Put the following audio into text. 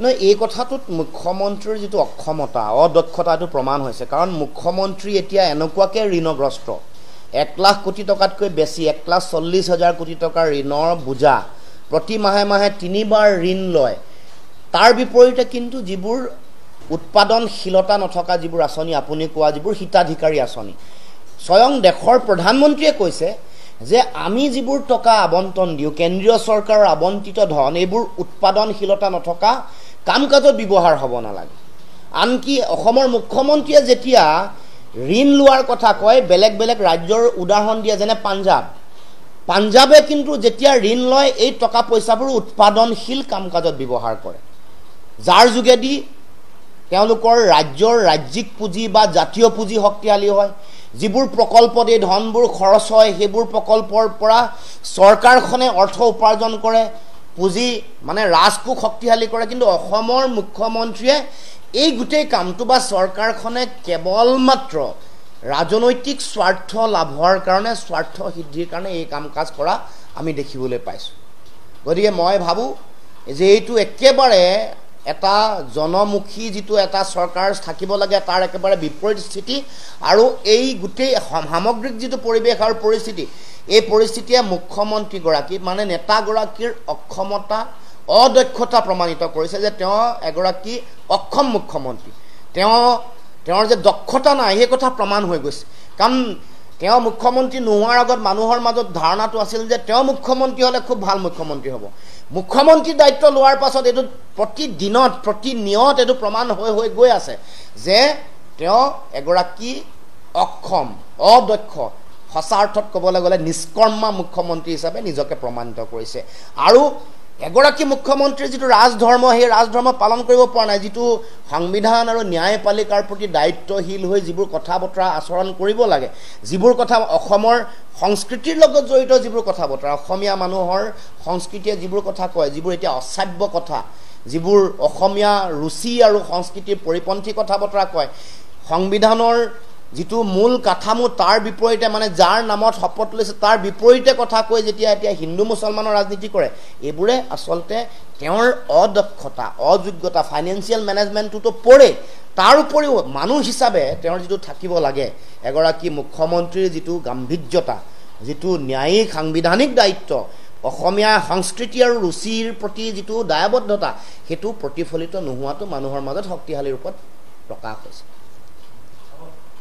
নহয়, এই কথাটোত মুখ্যমন্ত্ৰীৰ যিটো অক্ষমতা অদক্ষতা এইটো প্ৰমাণ হৈছে। কাৰণ মুখ্যমন্ত্ৰী এতিয়া এনেকুৱাকৈ ঋণগ্ৰস্ত, 1 লাখ কোটি টকাতকৈ বেছি, 1,40,000 কোটি টকাৰ ঋণৰ বোজা, প্ৰতি মাহে মাহে 3 বাৰ ঋণ লয়। তাৰ বিপৰীতে কিন্তু যিবোৰ উৎপাদনশীলতা নথকা যিবোৰ আঁচনি, আপুনি কোৱা যিবোৰ হিতাধিকাৰী আঁচনি, স্বয়ং দেশৰ প্ৰধানমন্ত্ৰীয়ে কৈছে যে আমি যিবোৰ টকা আবণ্টন দিওঁ, কেন্দ্ৰীয় চৰকাৰৰ আবণ্টিত ধন, এইবোৰ উৎপাদনশীলতা নথকা কাম কাজত ব্যৱহাৰ হ'ব নালাগে। আনকি অসমৰ মুখ্যমন্ত্ৰীয়ে যেতিয়া ঋণ লোৱাৰ কথা কয়, বেলেগ বেলেগ ৰাজ্যৰ উদাহৰণ দিয়ে, যেনে পাঞ্জাবে কিন্তু যেতিয়া ঋণ লয়, এই টকা পইচাবোৰ উৎপাদনশীল কাম কাজত ব্যৱহাৰ কৰে, যাৰ যোগেদি তেওঁলোকৰ ৰাজ্যৰ ৰাজ্যিক পুঁজি বা জাতীয় পুঁজি শক্তিশালী হয়। যিবোৰ প্ৰকল্পত এই ধনবোৰ খৰচ হয়, সেইবোৰ প্ৰকল্পৰ পৰা চৰকাৰখনে অৰ্থ উপাৰ্জন কৰে, পুঁজি মানে ৰাজকোষ শক্তিশালী কৰে। কিন্তু অসমৰ মুখ্যমন্ত্ৰীয়ে এই গোটেই কামটো বা চৰকাৰখনে কেৱল মাত্ৰ ৰাজনৈতিক স্বাৰ্থ লাভৰ কাৰণে, স্বাৰ্থ সিদ্ধিৰ কাৰণে এই কাম কাজ কৰা আমি দেখিবলৈ পাইছোঁ। গতিকে মই ভাবোঁ যে এইটো একেবাৰে এটা জনমুখী যিটো এটা চৰকাৰ থাকিব লাগে, তাৰ একেবাৰে বিপৰীত স্থিতি। আৰু এই গোটেই সামগ্ৰিক যিটো পৰিৱেশ আৰু পৰিস্থিতি, এই পৰিস্থিতিয়ে মুখ্যমন্ত্ৰীগৰাকী মানে নেতাগৰাকীৰ অক্ষমতা অদক্ষতা প্ৰমাণিত কৰিছে যে তেওঁ এগৰাকী অক্ষম মুখ্যমন্ত্ৰী। তেওঁৰ যে দক্ষতা নাই সেই কথা প্ৰমাণ হৈ গৈছে। কাৰণ তেওঁ মুখ্যমন্ত্ৰী নোহোৱাৰ আগত মানুহৰ মাজত ধাৰণাটো আছিল যে তেওঁ মুখ্যমন্ত্ৰী হ'লে খুব ভাল মুখ্যমন্ত্ৰী হ'ব। মুখ্যমন্ত্ৰীৰ দায়িত্ব লোৱাৰ পাছত এইটো প্ৰতিদিনত প্ৰতিনিয়ত এইটো প্ৰমাণ হৈ গৈ আছে যে তেওঁ এগৰাকী অক্ষম অদক্ষ, সঁচা অৰ্থত ক'বলৈ গ'লে নিষ্কৰ্মা মুখ্যমন্ত্ৰী হিচাপে নিজকে প্ৰমাণিত কৰিছে। আৰু এগৰাকী মুখ্যমন্ত্ৰীৰ যিটো ৰাজধৰ্ম, সেই ৰাজধৰ্ম পালন কৰিব পৰা নাই। যিটো সংবিধান আৰু ন্যায়পালিকাৰ প্ৰতি দায়িত্বশীল হৈ যিবোৰ কথা বতৰা আচৰণ কৰিব লাগে, যিবোৰ কথা অসমৰ সংস্কৃতিৰ লগত জড়িত, যিবোৰ কথা বতৰা অসমীয়া মানুহৰ সংস্কৃতিয়ে যিবোৰ কথা কয়, যিবোৰ এতিয়া অশ্ৰাব্য কথা, যিবোৰ অসমীয়া ৰুচি আৰু সংস্কৃতিৰ পৰিপন্থী কথা বতৰা কয়, সংবিধানৰ যিটো মূল কাঠামো তাৰ বিপৰীতে, মানে যাৰ নামত শপত লৈছে তাৰ বিপৰীতে কথা কৈ যেতিয়া এতিয়া হিন্দু মুছলমানৰ ৰাজনীতি কৰে, এইবোৰে আচলতে তেওঁৰ অদক্ষতা অযোগ্যতা, ফাইনেন্সিয়েল মেনেজমেণ্টটোতো পৰে। তাৰ উপৰিও মানুহ হিচাপে তেওঁৰ যিটো থাকিব লাগে, এগৰাকী মুখ্যমন্ত্ৰীৰ যিটো গাম্ভীৰ্যতা, যিটো ন্যায়িক সাংবিধানিক দায়িত্ব, অসমীয়া সংস্কৃতি আৰু ৰুচিৰ প্ৰতি যিটো দায়বদ্ধতা, সেইটো প্ৰতিফলিত নোহোৱাটো মানুহৰ মাজত শক্তিশালী ৰূপত প্ৰকাশ হৈছে।